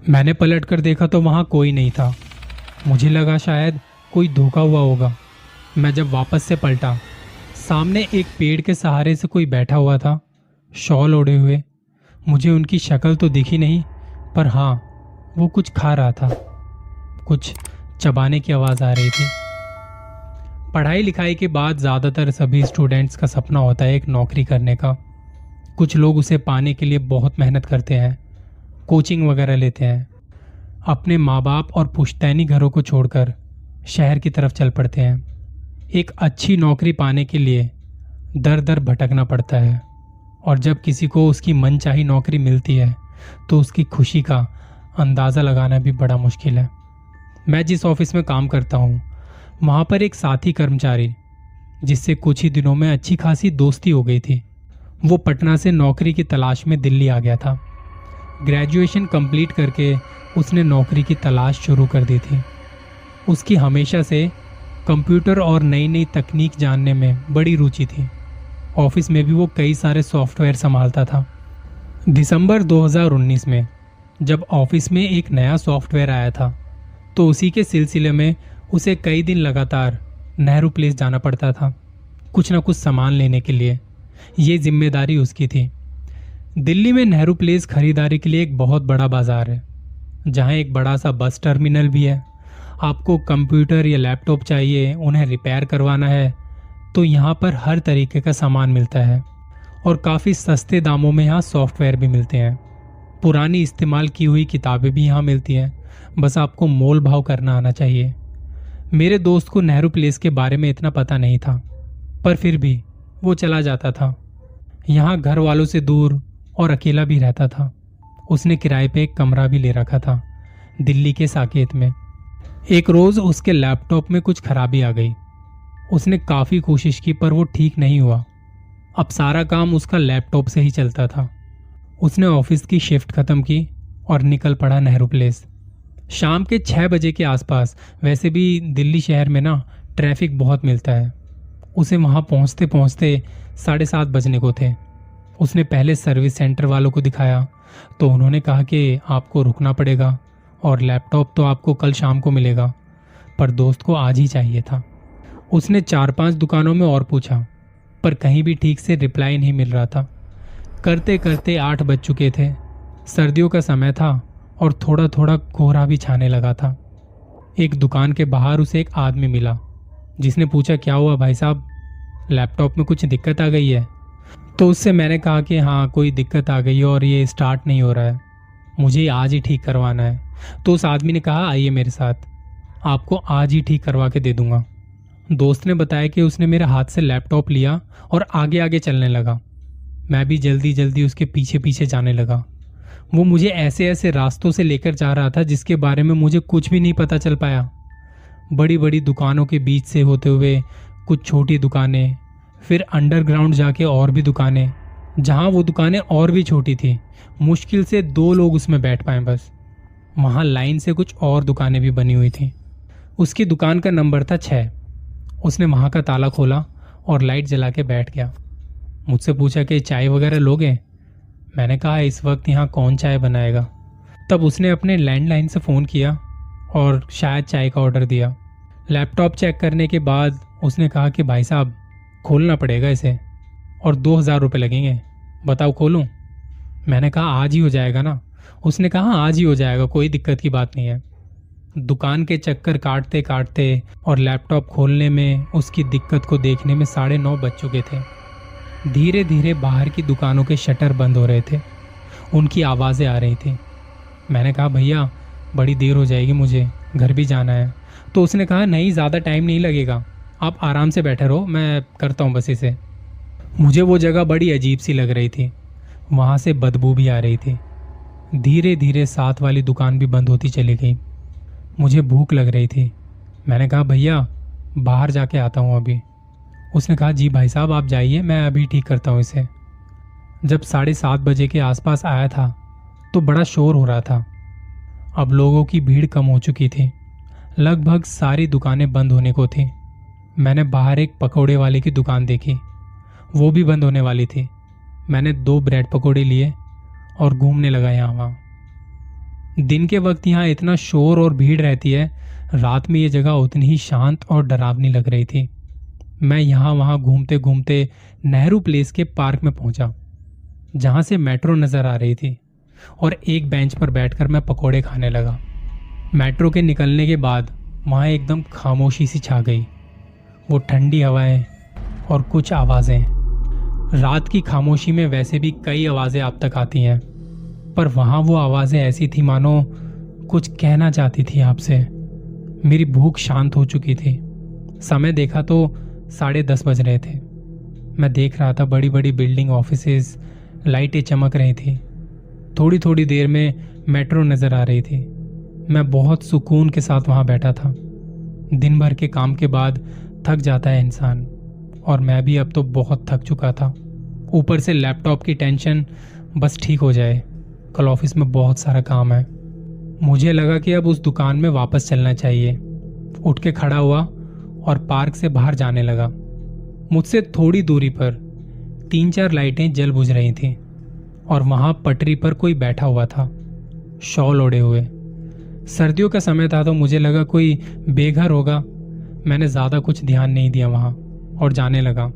मैंने पलट कर देखा तो वहाँ कोई नहीं था। मुझे लगा शायद कोई धोखा हुआ होगा। मैं जब वापस से पलटा, सामने एक पेड़ के सहारे से कोई बैठा हुआ था, शॉल ओढ़े हुए। मुझे उनकी शक्ल तो दिखी नहीं, पर हाँ, वो कुछ खा रहा था। कुछ चबाने की आवाज़ आ रही थी। पढ़ाई लिखाई के बाद ज़्यादातर सभी स्टूडेंट्स का सपना होता है एक नौकरी करने का। कुछ लोग उसे पाने के लिए बहुत मेहनत करते हैं, कोचिंग वगैरह लेते हैं, अपने माँ बाप और पुश्तैनी घरों को छोड़कर शहर की तरफ चल पड़ते हैं। एक अच्छी नौकरी पाने के लिए दर दर भटकना पड़ता है, और जब किसी को उसकी मनचाही नौकरी मिलती है तो उसकी खुशी का अंदाज़ा लगाना भी बड़ा मुश्किल है। मैं जिस ऑफिस में काम करता हूँ, वहाँ पर एक साथी कर्मचारी, जिससे कुछ ही दिनों में अच्छी खासी दोस्ती हो गई थी, वो पटना से नौकरी की तलाश में दिल्ली आ गया था। ग्रेजुएशन कंप्लीट करके उसने नौकरी की तलाश शुरू कर दी थी। उसकी हमेशा से कंप्यूटर और नई नई तकनीक जानने में बड़ी रुचि थी। ऑफिस में भी वो कई सारे सॉफ्टवेयर संभालता था। दिसंबर 2019 में जब ऑफिस में एक नया सॉफ्टवेयर आया था, तो उसी के सिलसिले में उसे कई दिन लगातार नेहरू प्लेस जाना पड़ता था, कुछ ना कुछ सामान लेने के लिए। ये जिम्मेदारी उसकी थी। दिल्ली में नेहरू प्लेस खरीदारी के लिए एक बहुत बड़ा बाजार है, जहाँ एक बड़ा सा बस टर्मिनल भी है। आपको कंप्यूटर या लैपटॉप चाहिए, उन्हें रिपेयर करवाना है, तो यहाँ पर हर तरीके का सामान मिलता है, और काफ़ी सस्ते दामों में यहाँ सॉफ्टवेयर भी मिलते हैं। पुरानी इस्तेमाल की हुई किताबें भी यहाँ मिलती हैं, बस आपको मोल भाव करना आना चाहिए। मेरे दोस्त को नेहरू प्लेस के बारे में इतना पता नहीं था, पर फिर भी वो चला जाता था। यहाँ घर वालों से दूर और अकेला भी रहता था। उसने किराए पे एक कमरा भी ले रखा था दिल्ली के साकेत में। एक रोज़ उसके लैपटॉप में कुछ खराबी आ गई। उसने काफ़ी कोशिश की, पर वो ठीक नहीं हुआ। अब सारा काम उसका लैपटॉप से ही चलता था। उसने ऑफिस की शिफ्ट ख़त्म की और निकल पड़ा नेहरू प्लेस। शाम के 6 बजे के आसपास, वैसे भी दिल्ली शहर में ना ट्रैफिक बहुत मिलता है। उसे वहाँ पहुँचते पहुँचते 7:30 बजने को थे। उसने पहले सर्विस सेंटर वालों को दिखाया, तो उन्होंने कहा कि आपको रुकना पड़ेगा और लैपटॉप तो आपको कल शाम को मिलेगा, पर दोस्त को आज ही चाहिए था। उसने 4-5 दुकानों में और पूछा, पर कहीं भी ठीक से रिप्लाई नहीं मिल रहा था। करते करते 8 बज चुके थे। सर्दियों का समय था और थोड़ा थोड़ा कोहरा भी छाने लगा था। एक दुकान के बाहर उसे एक आदमी मिला, जिसने पूछा, क्या हुआ भाई साहब, लैपटॉप में कुछ दिक्कत आ गई है? तो उससे मैंने कहा कि हाँ, कोई दिक्कत आ गई है और ये स्टार्ट नहीं हो रहा है, मुझे आज ही ठीक करवाना है। तो उस आदमी ने कहा, आइए मेरे साथ, आपको आज ही ठीक करवा के दे दूंगा। दोस्त ने बताया कि उसने मेरे हाथ से लैपटॉप लिया और आगे आगे चलने लगा। मैं भी जल्दी जल्दी उसके पीछे पीछे जाने लगा। वो मुझे ऐसे ऐसे रास्तों से लेकर जा रहा था जिसके बारे में मुझे कुछ भी नहीं पता चल पाया। बड़ी बड़ी दुकानों के बीच से होते हुए कुछ छोटी दुकानें, फिर अंडरग्राउंड जाके और भी दुकानें, जहाँ वो दुकानें और भी छोटी थी। मुश्किल से 2 लोग उसमें बैठ पाए बस। वहाँ लाइन से कुछ और दुकानें भी बनी हुई थी। उसकी दुकान का नंबर था 6। उसने वहाँ का ताला खोला और लाइट जला के बैठ गया। मुझसे पूछा कि चाय वगैरह लोगे? मैंने कहा, इस वक्त यहाँ कौन चाय बनाएगा। तब उसने अपने लैंडलाइन से फ़ोन किया और शायद चाय का ऑर्डर दिया। लैपटॉप चेक करने के बाद उसने कहा कि भाई साहब, खोलना पड़ेगा इसे और 2000 रुपये लगेंगे, बताओ खोलूं? मैंने कहा, आज ही हो जाएगा ना? उसने कहा, आज ही हो जाएगा, कोई दिक्कत की बात नहीं है। दुकान के चक्कर काटते काटते और लैपटॉप खोलने में उसकी दिक्कत को देखने में 9:30 बज चुके थे। धीरे धीरे बाहर की दुकानों के शटर बंद हो रहे थे, उनकी आवाज़ें आ रही थी। मैंने कहा, भैया बड़ी देर हो जाएगी, मुझे घर भी जाना है। तो उसने कहा, नहीं, ज़्यादा टाइम नहीं लगेगा, आप आराम से बैठे रहो, मैं करता हूँ बस इसे। मुझे वो जगह बड़ी अजीब सी लग रही थी, वहाँ से बदबू भी आ रही थी। धीरे धीरे साथ वाली दुकान भी बंद होती चली गई। मुझे भूख लग रही थी। मैंने कहा, भैया बाहर जाके आता हूँ अभी। उसने कहा, जी भाई साहब आप जाइए, मैं अभी ठीक करता हूँ इसे। जब 7:30 बजे के आसपास आया था तो बड़ा शोर हो रहा था। अब लोगों की भीड़ कम हो चुकी थी, लगभग सारी दुकानें बंद होने को थी। मैंने बाहर एक पकौड़े वाले की दुकान देखी, वो भी बंद होने वाली थी। मैंने 2 ब्रेड पकौड़े लिए और घूमने लगा यहाँ वहाँ। दिन के वक्त यहाँ इतना शोर और भीड़ रहती है, रात में ये जगह उतनी ही शांत और डरावनी लग रही थी। मैं यहाँ वहाँ घूमते घूमते नेहरू प्लेस के पार्क में पहुंचा, जहाँ से मेट्रो नजर आ रही थी, और एक बेंच पर बैठकर मैं पकोड़े खाने लगा। मेट्रो के निकलने के बाद वहाँ एकदम खामोशी सी छा गई। वो ठंडी हवाएं और कुछ आवाज़ें। रात की खामोशी में वैसे भी कई आवाज़ें आप तक आती हैं, पर वहाँ वो आवाज़ें ऐसी थी मानो कुछ कहना चाहती थी आपसे। मेरी भूख शांत हो चुकी थी। समय देखा तो 10:30 बज रहे थे। मैं देख रहा था बड़ी बड़ी बिल्डिंग, ऑफिसेज, लाइटें चमक रही थी। थोड़ी थोड़ी देर में मेट्रो नज़र आ रही थी। मैं बहुत सुकून के साथ वहाँ बैठा था। दिन भर के काम के बाद थक जाता है इंसान, और मैं भी अब तो बहुत थक चुका था। ऊपर से लैपटॉप की टेंशन, बस ठीक हो जाए, कल ऑफिस में बहुत सारा काम है। मुझे लगा कि अब उस दुकान में वापस चलना चाहिए। उठ के खड़ा हुआ और पार्क से बाहर जाने लगा। मुझसे थोड़ी दूरी पर 3-4 लाइटें जल बुझ रही थीं, और वहां पटरी पर कोई बैठा हुआ था, शॉल ओढ़े हुए। सर्दियों का समय था तो मुझे लगा कोई बेघर होगा। मैंने ज्यादा कुछ ध्यान नहीं दिया वहां और जाने लगा।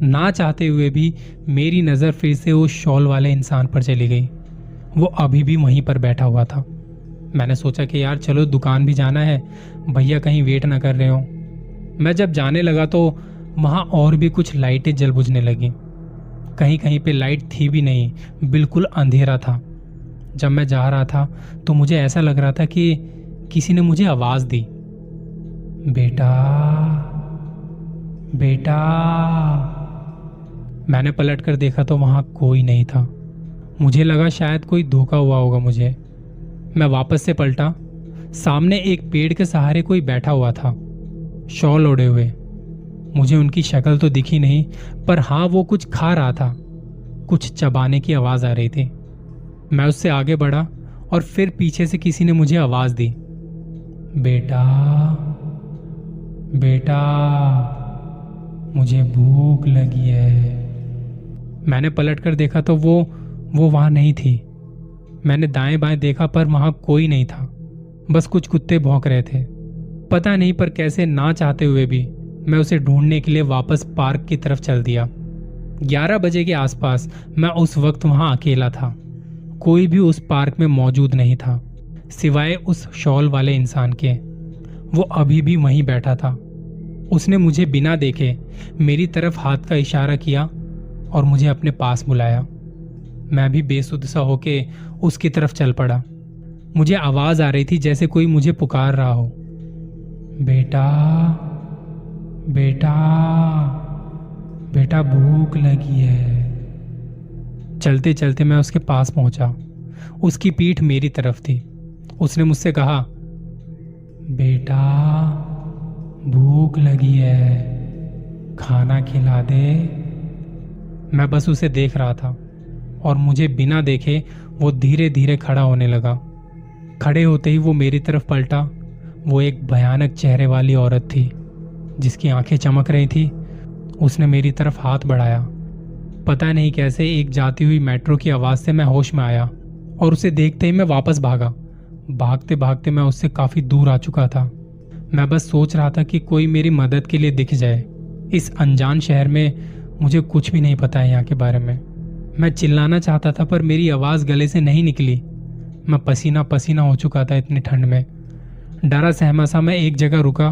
ना चाहते हुए भी मेरी नजर फिर से उस शॉल वाले इंसान पर चली गई। वो अभी भी वहीं पर बैठा हुआ था। मैंने सोचा कि यार चलो दुकान भी जाना है, भैया कहीं वेट ना कर रहे हो। मैं जब जाने लगा तो वहां और भी कुछ लाइटें जल बुझने लगी। कहीं कहीं पे लाइट थी भी नहीं, बिल्कुल अंधेरा था। जब मैं जा रहा था तो मुझे ऐसा लग रहा था कि किसी ने मुझे आवाज दी, बेटा बेटा। मैंने पलट कर देखा तो वहां कोई नहीं था। मुझे लगा शायद कोई धोखा हुआ होगा मुझे। मैं वापस से पलटा। सामने एक पेड़ के सहारे कोई बैठा हुआ था, शॉल ओढ़े हुए। मुझे उनकी शक्ल तो दिखी नहीं, पर हाँ वो कुछ खा रहा था। कुछ चबाने की आवाज आ रही थी। मैं उससे आगे बढ़ा और फिर पीछे से किसी ने मुझे आवाज दी, बेटा बेटा, मुझे भूख लगी है। मैंने पलट कर देखा तो वो वहां नहीं थी। मैंने दाएं बाएं देखा पर वहां कोई नहीं था, बस कुछ कुत्ते भौंक रहे थे। पता नहीं पर कैसे ना चाहते हुए भी मैं उसे ढूंढने के लिए वापस पार्क की तरफ चल दिया। 11 बजे के आसपास मैं उस वक्त वहां अकेला था। कोई भी उस पार्क में मौजूद नहीं था सिवाय उस शॉल वाले इंसान के। वो अभी भी वहीं बैठा था। उसने मुझे बिना देखे मेरी तरफ हाथ का इशारा किया और मुझे अपने पास बुलाया। मैं भी बेसुध सा होके उसकी तरफ चल पड़ा। मुझे आवाज आ रही थी जैसे कोई मुझे पुकार रहा हो, बेटा बेटा बेटा, भूख लगी है। चलते चलते मैं उसके पास पहुंचा। उसकी पीठ मेरी तरफ थी। उसने मुझसे कहा, बेटा भूख लगी है, खाना खिला दे। मैं बस उसे देख रहा था और मुझे बिना देखे वो धीरे धीरे खड़ा होने लगा। खड़े होते ही वो मेरी तरफ पलटा। वो एक भयानक चेहरे वाली औरत थी जिसकी आंखें चमक रही थी। उसने मेरी तरफ हाथ बढ़ाया। पता नहीं कैसे एक जाती हुई मेट्रो की आवाज से मैं होश में आया और उसे देखते ही मैं वापस भागा। भागते भागते मैं उससे काफी दूर आ चुका था। मैं बस सोच रहा था कि कोई मेरी मदद के लिए दिख जाए। इस अनजान शहर में मुझे कुछ भी नहीं पता है यहाँ के बारे में। मैं चिल्लाना चाहता था पर मेरी आवाज गले से नहीं निकली। मैं पसीना पसीना हो चुका था इतनी ठंड में। डरा सहमा सा मैं एक जगह रुका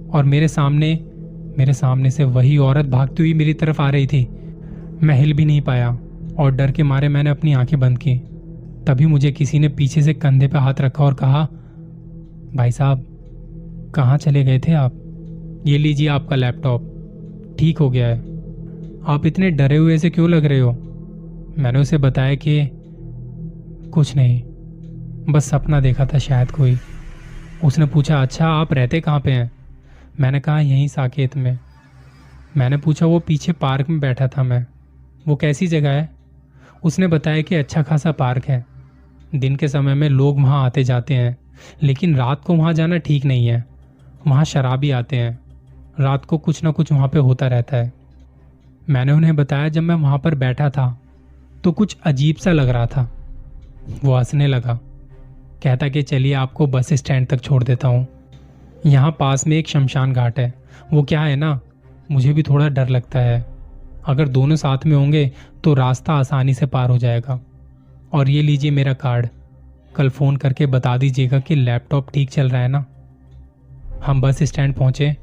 और मेरे सामने से वही औरत भागती हुई मेरी तरफ आ रही थी। मैं हिल भी नहीं पाया और डर के मारे मैंने अपनी आंखें बंद की। तभी मुझे किसी ने पीछे से कंधे पर हाथ रखा और कहा, भाई साहब कहाँ चले गए थे आप? ये लीजिए आपका लैपटॉप, ठीक हो गया है। आप इतने डरे हुए से क्यों लग रहे हो? मैंने उसे बताया कि कुछ नहीं, बस सपना देखा था शायद कोई। उसने पूछा, अच्छा आप रहते कहाँ पे हैं? मैंने कहा यहीं साकेत में। मैंने पूछा, वो पीछे पार्क में बैठा था मैं, वो कैसी जगह है? उसने बताया कि अच्छा खासा पार्क है। दिन के समय में लोग वहाँ आते जाते हैं, लेकिन रात को वहाँ जाना ठीक नहीं है। वहाँ शराबी आते हैं, रात को कुछ ना कुछ वहाँ पे होता रहता है। मैंने उन्हें बताया जब मैं वहाँ पर बैठा था तो कुछ अजीब सा लग रहा था। वो हंसने लगा। कहता कि चलिए आपको बस स्टैंड तक छोड़ देता हूँ। यहाँ पास में एक शमशान घाट है। वो क्या है ना, मुझे भी थोड़ा डर लगता है। अगर दोनों साथ में होंगे तो रास्ता आसानी से पार हो जाएगा। और ये लीजिए मेरा कार्ड, कल फ़ोन करके बता दीजिएगा कि लैपटॉप ठीक चल रहा है ना। हम बस स्टैंड पहुँचे,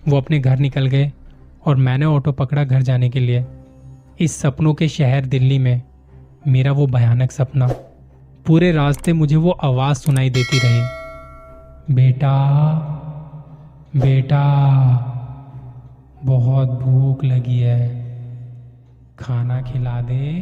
वो अपने घर निकल गए और मैंने ऑटो पकड़ा घर जाने के लिए। इस सपनों के शहर दिल्ली में मेरा वो भयानक सपना। पूरे रास्ते मुझे वो आवाज़ सुनाई देती रही, बेटा बेटा बहुत भूख लगी है, खाना खिला दे।